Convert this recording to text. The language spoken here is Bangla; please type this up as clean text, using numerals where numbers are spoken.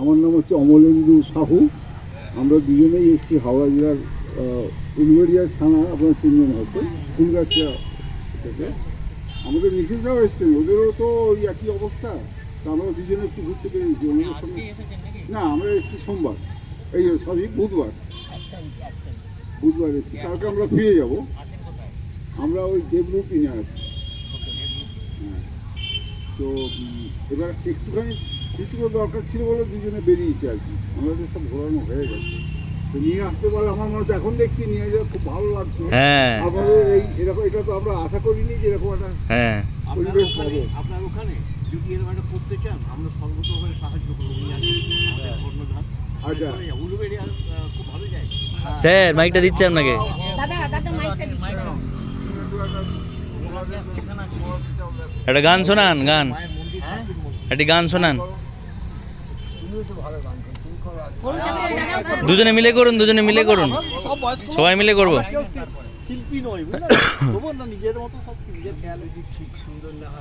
আমার নাম হচ্ছে অমলেন্দু সাহু। আমরা দুজনেই এসেছি হাওড়া জেলার উলুবেড়িয়া থানা, আপনার চিনবেন হয়তো, ফুলগাছিয়া থেকে। আমাদের মিসেসরাও এসছেন, ওদেরও তো ওই একই অবস্থা। তো আমরা দুজনে একটু ঘুরতে পেরেছি ওনাদের সঙ্গে। না, আমরা এসেছি সোমবার, এই সরি বুধবার এসেছি, কালকে আমরা ফিরে যাব। আমরা ওই দেবরূপ ইনে আছি। হ্যাঁ, তো এবার একটুখানি খুচরো দরকার ছিল বলে দুজনে বেরিয়েছি আর কি। আমাদের সব ঘোরানো হয়ে গেছে, তো নিয়ে আসতে পারলে আমার মনে হচ্ছে, এখন দেখছি নিয়ে যাওয়া খুব ভালো লাগছে। আমাদের এই এরকম, এটা তো আমরা আশা করিনি যে এরকম একটা পরিবেশ পাবো। আপনার ওখানে যদি এরকম একটা করতে চান, আমরা সর্বতভাবে সাহায্য করবো। আচ্ছা, উলুবেড়িয়া খুব ভালো জায়গা। স্যার মাইকটা দিচ্ছি আপনাকে। একটা গান শোনান, গান একটা গান শোনান। দুজনে মিলে করুন, সবাই মিলে করবো। শিল্পী নয়, বুঝলেন? নিজের মতো সব নিজের খেয়াল ঠিক সুন্দর না হয়।